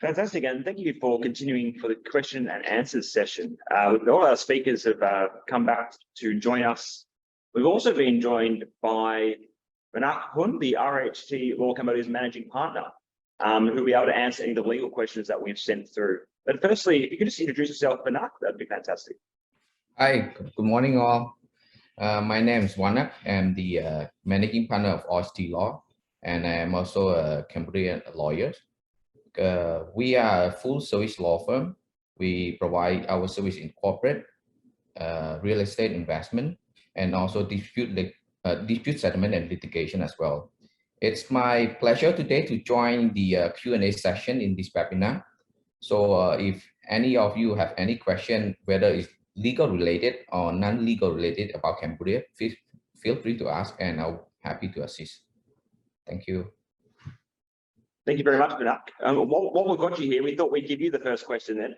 Fantastic, and thank you for continuing for the question and answers session. All our speakers have come back to join us. We've also been joined by Ranak Hun, the RHT Law Cambodia's managing partner, who will be able to answer any of the legal questions that we've sent through. But firstly, if you could just introduce yourself, Ranak, that'd be fantastic. Hi, good morning all. My name is Wanak. I'm the managing partner of RHT Law, and I'm also a Cambodian lawyer. We are a full service law firm. We provide our service in corporate, real estate investment, and also dispute settlement and litigation as well. It's my pleasure today to join the Q&A session in this webinar. So if any of you have any question, whether it's legal related or non-legal related about Cambodia, feel free to ask, and I'm happy to assist. Thank you. Thank you very much, Ranak. What we've got you here, we thought we'd give you the first question then.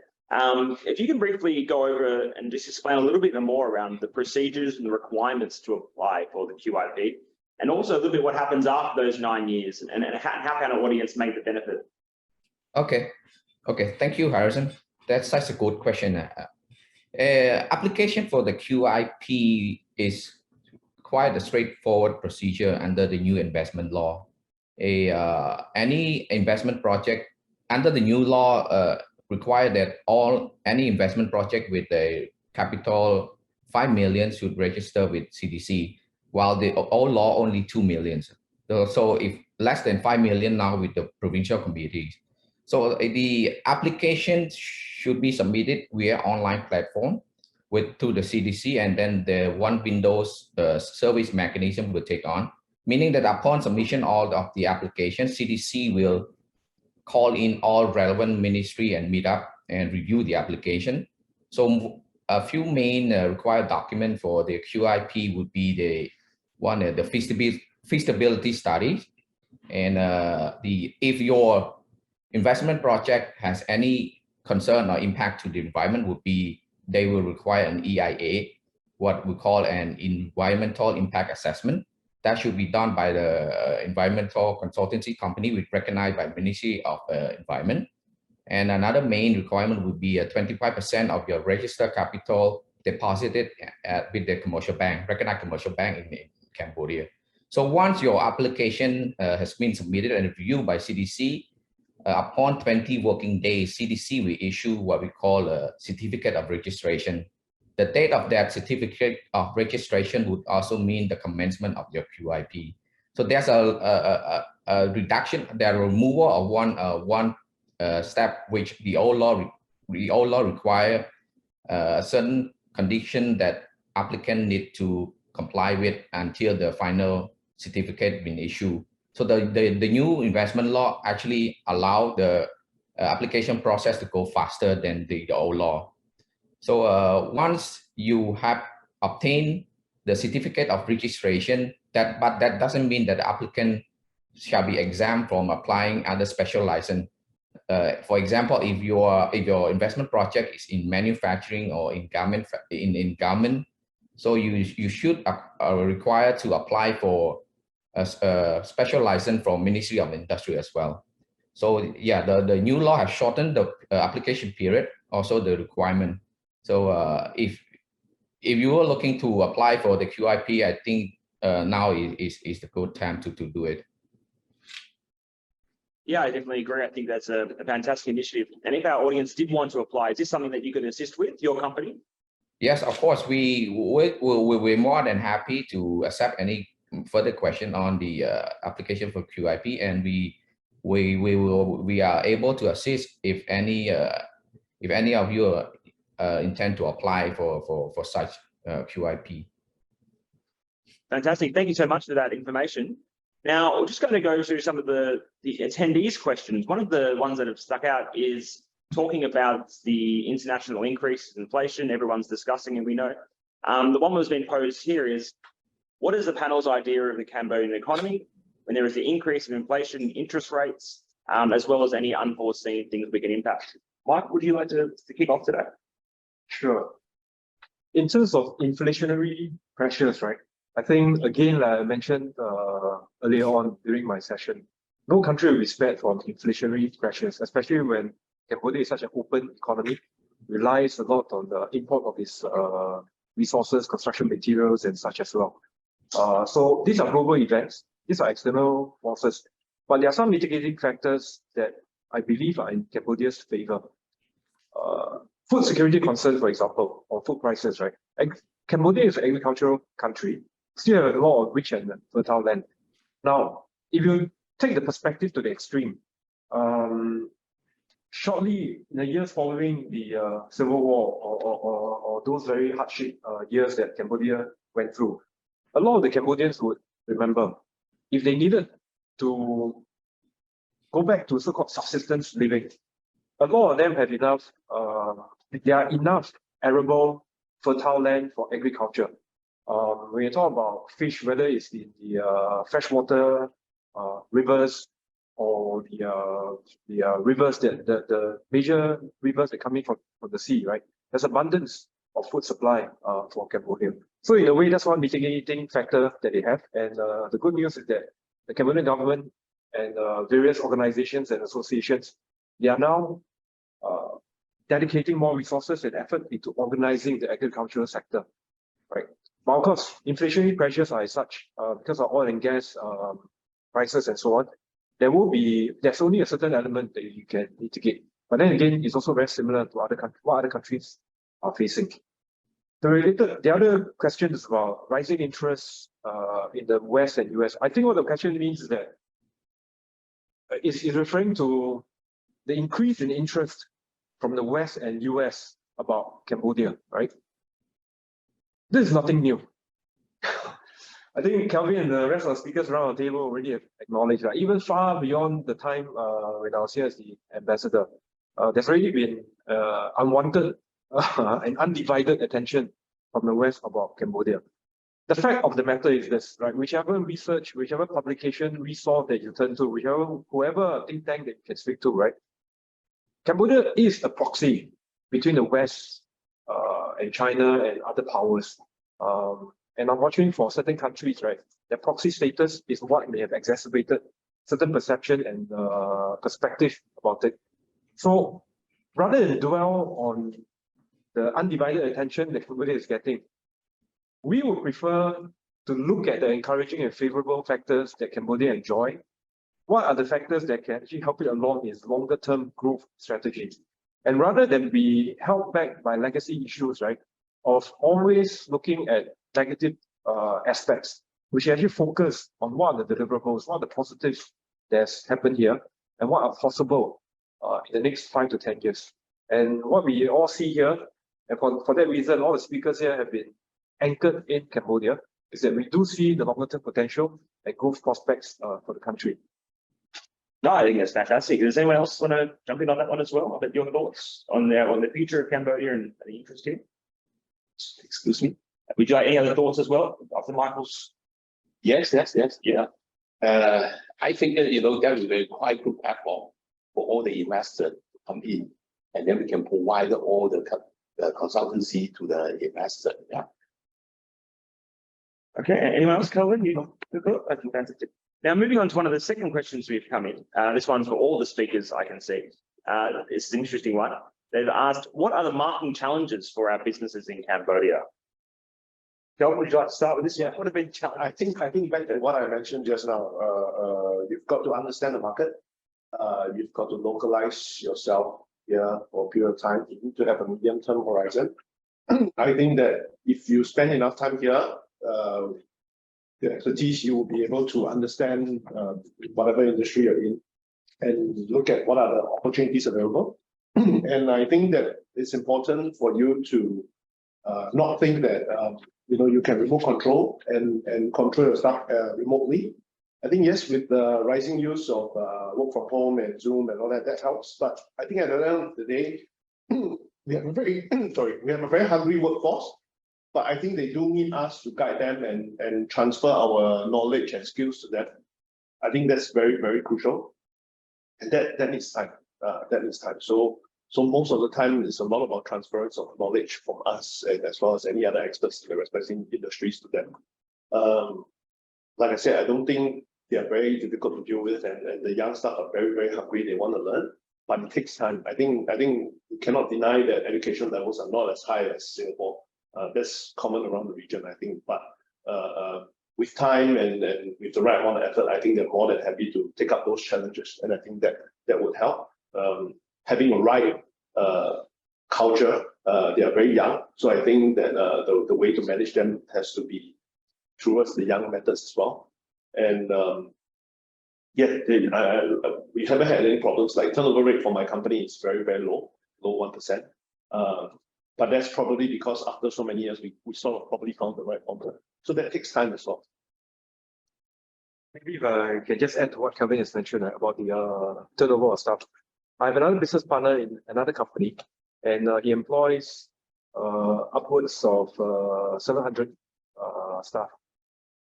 If you can briefly go over and just explain a little bit more around the procedures and the requirements to apply for the QIP, and also a little bit what happens after those 9 years, and how can an audience make the benefit? Okay. Thank you, Harrison. That's such a good question. Application for the QIP is quite a straightforward procedure under the new investment law. Any investment project under the new law require that any investment project with a capital 5 million should register with CDC, while the old law only 2 million. So if less than 5 million now with the provincial committees. So the application should be submitted via online platform to the CDC, and then the one Windows service mechanism will take on, meaning that upon submission of the application, CDC will call in all relevant ministry and meet up and review the application. So a few main required documents for the QIP would be the feasibility studies, and if your investment project has any concern or impact to the environment, they will require an EIA, what we call an environmental impact assessment. That should be done by the environmental consultancy company recognized by Ministry of Environment. And another main requirement would be 25% of your registered capital deposited with the commercial bank, recognized commercial bank in Cambodia. So once your application has been submitted and reviewed by CDC, upon 20 working days, CDC will issue what we call a certificate of registration. The date of that certificate of registration would also mean the commencement of your QIP. So there's a reduction, the removal of one step, which the old law require certain condition that applicant need to comply with until the final certificate been issued. So the new investment law actually allow the application process to go faster than the old law. So once you have obtained the certificate of registration, but that doesn't mean that the applicant shall be exempt from applying other special license. For example, if your investment project is in manufacturing or in garment, so you should require to apply for a special license from Ministry of Industry as well. So yeah, the new law has shortened the application period, also the requirement. So if you are looking to apply for the QIP, I think now is the good time to do it. Yeah, I definitely agree. I think that's a fantastic initiative. And if our audience did want to apply, is this something that you could assist with, your company? Yes, of course. We're more than happy to accept any further question on the application for QIP, and we are able to assist if any of you intend to apply for such QIP. Fantastic. Thank you so much for that information. Now, we're just going to go through some of the attendees' questions. One of the ones that have stuck out is talking about the international increase in inflation. Everyone's discussing, and we know. The one that's been posed here is, what is the panel's idea of the Cambodian economy when there is the increase in inflation, interest rates, as well as any unforeseen things we can impact? Mike, would you like to kick off today? Sure. In terms of inflationary pressures, right? I think, again, like I mentioned earlier on during my session, no country will be spared from inflationary pressures, especially when Cambodia is such an open economy, relies a lot on the import of its resources, construction materials, and such as well. So these are global events. These are external forces. But there are some mitigating factors that I believe are in Cambodia's favor. Food security concerns, for example, or food prices, right? Cambodia is an agricultural country, still have a lot of rich and fertile land. Now, if you take the perspective to the extreme, shortly in the years following the Civil War or those very hardship years that Cambodia went through, a lot of the Cambodians would remember if they needed to go back to so-called subsistence living, a lot of them have enough, there are enough arable, fertile land for agriculture. When you talk about fish, whether it's in the freshwater rivers or the rivers, the major rivers that come in from the sea, right? There's abundance of food supply for Cambodia. So in a way, that's one mitigating factor that they have. And the good news is that the Cambodian government and various organizations and associations, they are now dedicating more resources and effort into organizing the agricultural sector, right? But of course, inflationary pressures are as such because of oil and gas prices and so on. There's only a certain element that you can mitigate. But then again, it's also very similar to what other countries are facing. The other question is about rising interests in the West and US. I think what the question means is that is referring to the increase in interest from the West and US about Cambodia, right? This is nothing new. I think Kelvin and the rest of the speakers around the table already have acknowledged that even far beyond the time when I was here as the ambassador, there's already been unwanted and undivided attention from the West about Cambodia. The fact of the matter is this, right? Whichever research, whichever publication, resource that you turn to, whoever think tank that you can speak to, right? Cambodia is a proxy between the West and China and other powers. And unfortunately for certain countries, right, their proxy status is what may have exacerbated certain perception and perspective about it. So rather than dwell on the undivided attention that Cambodia is getting, we would prefer to look at the encouraging and favorable factors that Cambodia enjoy. What are the factors that can actually help it along its longer-term growth strategy? And rather than be held back by legacy issues, right, of always looking at negative aspects, we should actually focus on what are the deliverables, what are the positives that's happened here, and what are possible in the next 5 to 10 years. And what we all see here, and for that reason, all the speakers here have been anchored in Cambodia, is that we do see the longer-term potential and growth prospects for the country. No, I think that's fantastic. Does anyone else want to jump in on that one as well? About your thoughts on the future of Cambodia and the interest here? Excuse me. Would you like any other thoughts as well, Dr. Michaels? Yes. Yeah. I think that, that will be quite good platform for all the investors to come in, and then we can provide all the consultancy to the investor. Yeah. Okay. Anyone else, Kelvin? I think fantastic. Now, moving on to one of the second questions we've come in. This one's for all the speakers I can see. It's an interesting one. They've asked, what are the marketing challenges for our businesses in Cambodia? Kelvin, would you like to start with this? Yeah. What have been challenges? I think back to what I mentioned just now. You've got to understand the market. You've got to localize yourself here for a period of time. You need to have a medium-term horizon. I think that if you spend enough time here, the expertise, you will be able to understand whatever industry you're in and look at what are the opportunities available. And I think that it's important for you to not think that you can remove control and control your stuff remotely. I think yes, with the rising use of work from home and Zoom and all that, that helps. But I think at the end of the day, we have a very hungry workforce. But I think they do need us to guide them and transfer our knowledge and skills to them. I think that's very, very crucial. And that needs time. So most of the time, it's a lot about transference of knowledge from us, and as well as any other experts in the respective industries to them. Like I said, I don't think they are very difficult to deal with, and the young staff are very, very hungry. They want to learn, but it takes time. I think you cannot deny that education levels are not as high as Singapore. That's common around the region, I think. But with time and with the right amount of effort, I think they're more than happy to take up those challenges, and I think that would help. Having a right culture, they are very young, so I think that the way to manage them has to be towards the young methods as well. And yeah, we haven't had any problems. Like turnover rate for my company is very, very low 1%. But that's probably because after so many years, we sort of probably found the right formula. So that takes time as well. Maybe if I can just add to what Kelvin has mentioned about the turnover of staff. I have another business partner in another company, and he employs upwards of 700 staff.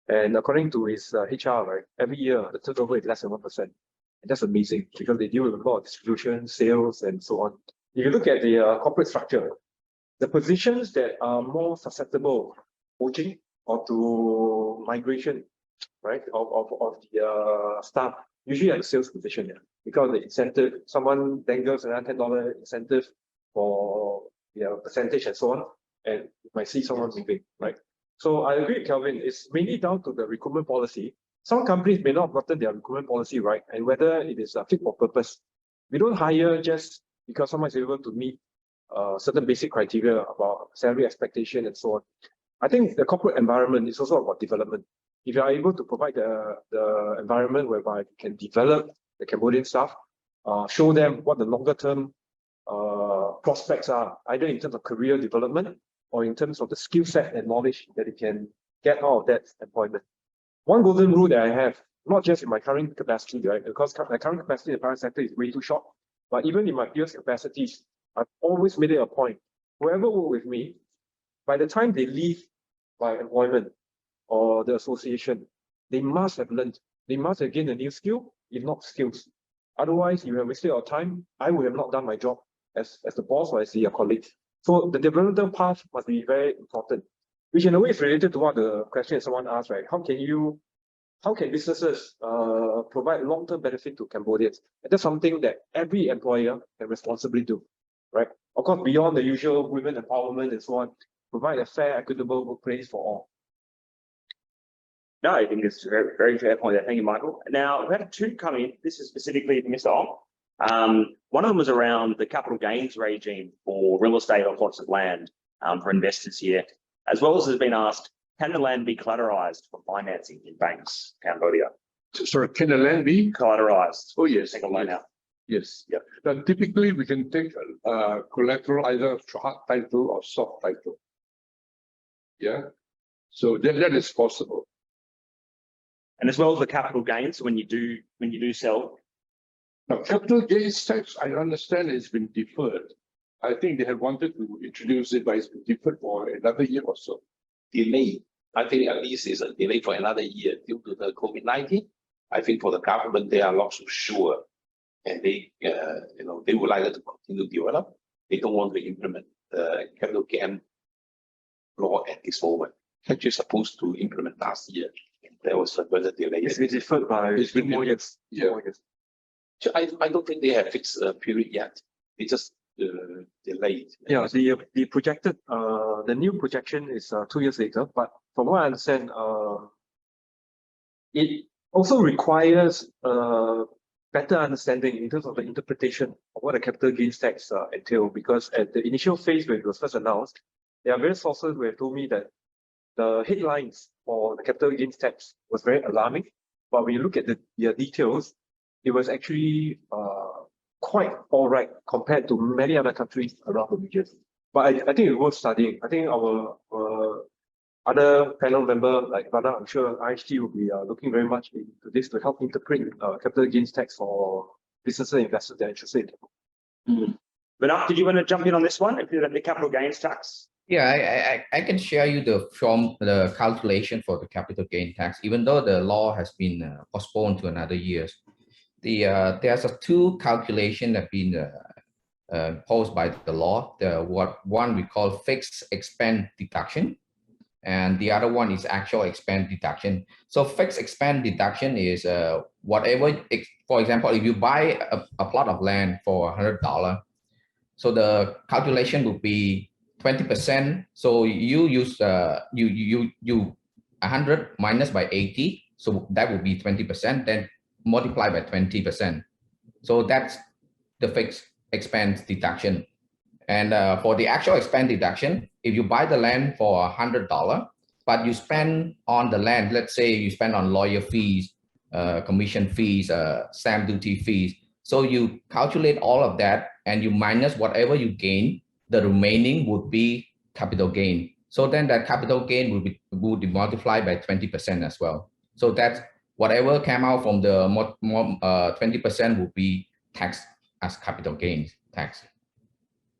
And according to his HR, right, every year the turnover is less than 1%. And that's amazing because they deal with a lot of distribution, sales, and so on. If you look at the corporate structure, the positions that are more susceptible to poaching or to migration, right, of the staff, usually at the sales position, because the incentive, someone dangles another $10 incentive for percentage and so on, and you might see someone moving, right? So I agree with Kelvin, it's mainly down to the recruitment policy. Some companies may not have gotten their recruitment policy right, and whether it is fit for purpose. We don't hire just because someone is able to meet certain basic criteria about salary expectation and so on. I think the corporate environment is also about development. If you are able to provide the environment whereby you can develop the Cambodian staff, show them what the longer term prospects are, either in terms of career development or in terms of the skill set and knowledge that you can get out of that employment. One golden rule that I have, not just in my current capacity, right? Because my current capacity in the private sector is way too short, but even in my previous capacities, I've always made it a point. Whoever work with me, by the time they leave my employment or the association, they must have learned. They must have gained a new skill, if not skills. Otherwise, you have wasted your time. I would have not done my job as the boss or as your colleague. So the development path must be very important, which in a way is related to what the question someone asked, right? How can businesses provide long-term benefit to Cambodians? And that's something that every employer can responsibly do, right? Of course, beyond the usual women empowerment and so on, provide a fair, equitable workplace for all. No, I think it's a very, very fair point there. Thank you, Michael. Now, we had two come in. This is specifically for Mr. Ong. One of them was around the capital gains regime for real estate or plots of land for investors here, as well as has been asked, can the land be collateralized for financing in banks, Cambodia? Sorry, can the land be? Collateralized. Oh, yes. Take a loan out. Yes. Yep. Now, typically, we can take collateral either hard title or soft title. Yeah. So that is possible. And as well as the capital gains when you do sell. Now, capital gains tax, I understand it's been deferred. I think they had wanted to introduce it, but it's been deferred for another year or so. Delay. I think at least it's a delay for another year due to the COVID-19. I think for the government, they are not so sure, and they would like to continue to develop. They don't want to implement the capital gain law at this moment. Actually, supposed to implement last year. There was a further delay. It's been deferred by 2 more years. Yeah. 2 more years. So I don't think they have fixed a period yet. They just delayed. Yeah, the projected the new projection is 2 years later, but from what I understand, it also requires better understanding in terms of the interpretation of what the capital gains tax entail, because at the initial phase when it was first announced, there are various sources who have told me that the headlines for the capital gains tax was very alarming, but when you look at the details, it was actually quite all right compared to many other countries around the region. But I think it's worth studying. I think our other panel member, like Vada, I'm sure IHT will be looking very much into this to help interpret capital gains tax for businesses and investors that are interested. But did you want to jump in on this one? If you're the capital gains tax? Yeah, I can share you the calculation for the capital gain tax, even though the law has been postponed to another year. There's two calculations that have been imposed by the law. One we call fixed expense deduction, and the other one is actual expense deduction. So fixed expense deduction is whatever, for example, if you buy a plot of land for $100, so the calculation would be 20%. So you use you 100 minus by 80, so that would be 20%, then multiply by 20%. So that's the fixed expense deduction. And for the actual expense deduction, if you buy the land for $100, but you spend on the land, let's say you spend on lawyer fees, commission fees, stamp duty fees. So you calculate all of that and you minus whatever you gain, the remaining would be capital gain. So then that capital gain would be multiplied by 20% as well. So that's whatever came out from the 20% would be taxed as capital gains tax.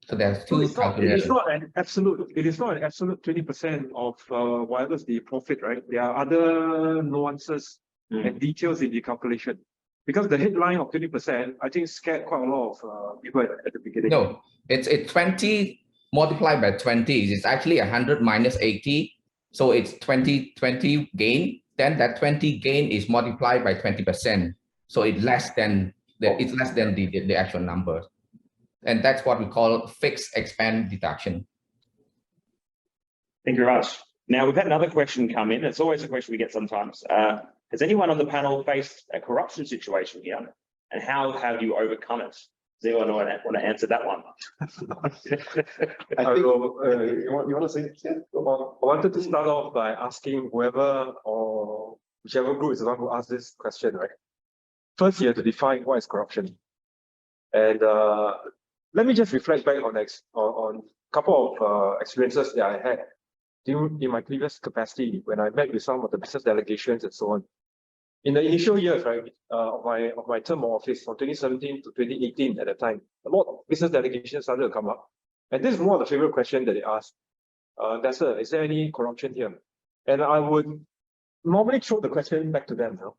So there's two calculations. It is not an absolute 20% of whatever's the profit, right? There are other nuances and details in the calculation. Because the headline of 20%, I think scared quite a lot of people at the beginning. No, it's 20 multiplied by 20. It's actually 100 minus 80. So it's 20 gain. Then that 20 gain is multiplied by 20%. So it's less than the actual number. And that's what we call fixed expense deduction. Thank you very much. Now, we've had another question come in. It's always a question we get sometimes. Has anyone on the panel faced a corruption situation here? And how have you overcome it? Does anyone want to answer that one? I think you want to say it? Yeah. I wanted to start off by asking whoever or whichever group is the one who asked this question, right? First, you have to define what is corruption. And let me just reflect back on a couple of experiences that I had in my previous capacity when I met with some of the business delegations and so on. In the initial years, right, of my term of office from 2017 to 2018 at the time, a lot of business delegations started to come up. And this is one of the favorite questions that they ask. Sir, is there any corruption here? And I would normally throw the question back to them. Now.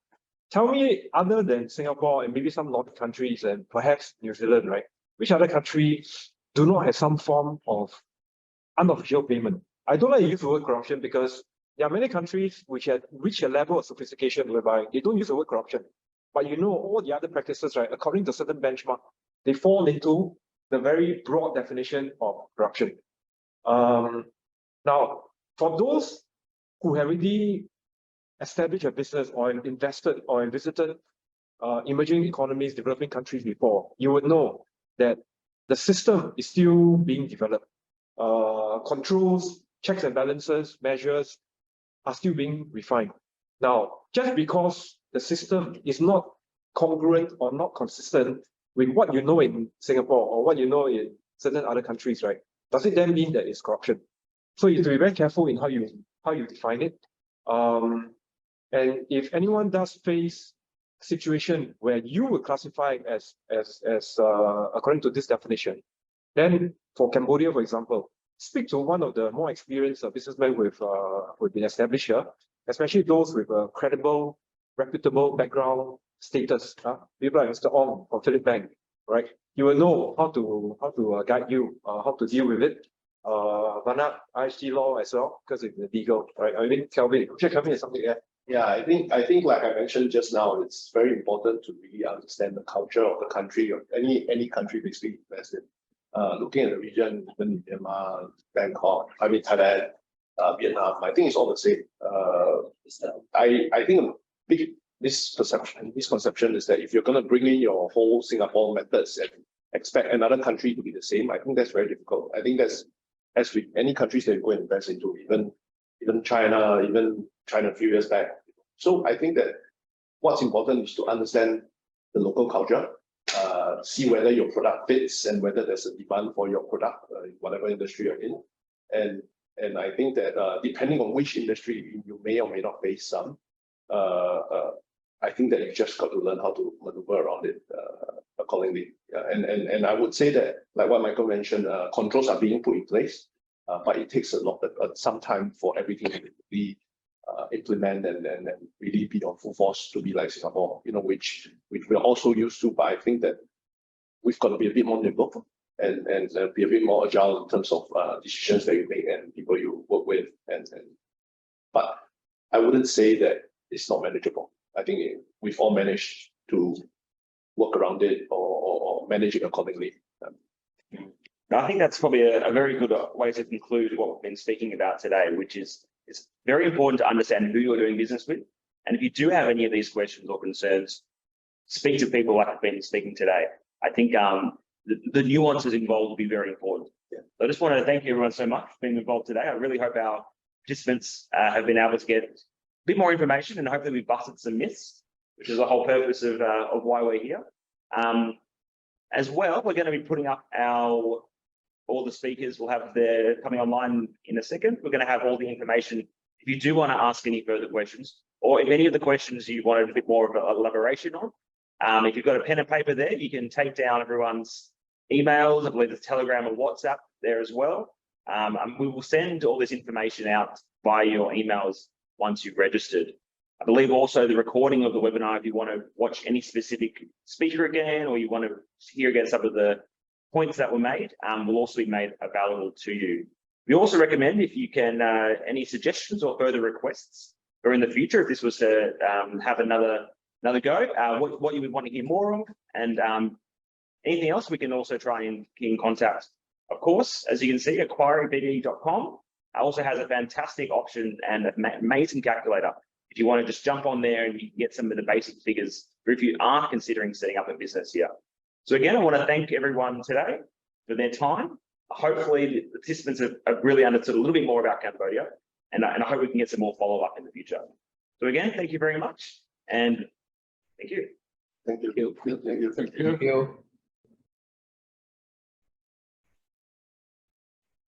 Tell me, other than Singapore and maybe some Nordic countries and perhaps New Zealand, right? Which other country do not have some form of unofficial payment? I don't like to use the word corruption because there are many countries which have reached a level of sophistication whereby they don't use the word corruption. But you know all the other practices, right? According to certain benchmark, they fall into the very broad definition of corruption. Now, for those who have already established a business or invested or visited emerging economies, developing countries before, you would know that the system is still being developed. Controls, checks and balances, measures are still being refined. Now, just because the system is not congruent or not consistent with what you know in Singapore or what you know in certain other countries, right? Does it then mean that it's corruption? So you have to be very careful in how you define it. And if anyone does face a situation where you would classify as according to this definition, then for Cambodia, for example, speak to one of the more experienced businessmen who've been established here, especially those with a credible, reputable background status. People like Mr. Ong from Phillip Bank, right? You will know how to guide you, how to deal with it. Vanat, IHT law as well, because it's legal, right? I mean, Kelvin is something there. Yeah, I think like I mentioned just now, it's very important to really understand the culture of the country or any country basically invest in. Looking at the region, even Myanmar, Bangkok, I mean Thailand, Vietnam, I think it's all the same. I think a big misconception is that if you're going to bring in your whole Singapore methods and expect another country to be the same, I think that's very difficult. I think that's as with any countries that you go and invest into, even China a few years back. So I think that what's important is to understand the local culture. See whether your product fits and whether there's a demand for your product in whatever industry you're in. And I think that depending on which industry you may or may not face some, I think that you just got to learn how to maneuver around it accordingly. And I would say that, like what Michael mentioned, controls are being put in place, but it takes some time for everything to be implement and really be on full force to be like Singapore, which we're also used to. But I think that we've got to be a bit more nimble and be a bit more agile in terms of decisions that you make and people you work with and But I wouldn't say that it's not manageable. I think we've all managed to work around it or manage it accordingly. I think that's probably a very good way to conclude what we've been speaking about today, which is it's very important to understand who you're doing business with. And if you do have any of these questions or concerns, speak to people like I've been speaking today. I think the nuances involved will be very important. Yeah. So I just want to thank everyone so much for being involved today. I really hope our participants have been able to get a bit more information, and hopefully we've busted some myths, which is the whole purpose of why we're here. As well, we're going to be putting up all the speakers will have their coming online in a second. We're going to have all the information. If you do want to ask any further questions, or if any of the questions you wanted a bit more of an elaboration on, if you've got a pen and paper there, you can take down everyone's emails. I believe there's Telegram and WhatsApp there as well. And we will send all this information out via your emails once you've registered. I believe also the recording of the webinar, if you want to watch any specific speaker again, or you want to hear again some of the points that were made, will also be made available to you. We also recommend, if you can, any suggestions or further requests, or in the future, if this was to have another go, what you would want to hear more of, and anything else, we can also try and get in contact. Of course, as you can see, aquariibd.com also has a fantastic option and an amazing calculator. If you want to just jump on there and you can get some of the basic figures, or if you are considering setting up a business here. So again, I want to thank everyone today for their time. Hopefully the participants have really understood a little bit more about Cambodia, and I hope we can get some more follow-up in the future. So again, thank you very much, and thank you. Thank you. Thank you. Thank you.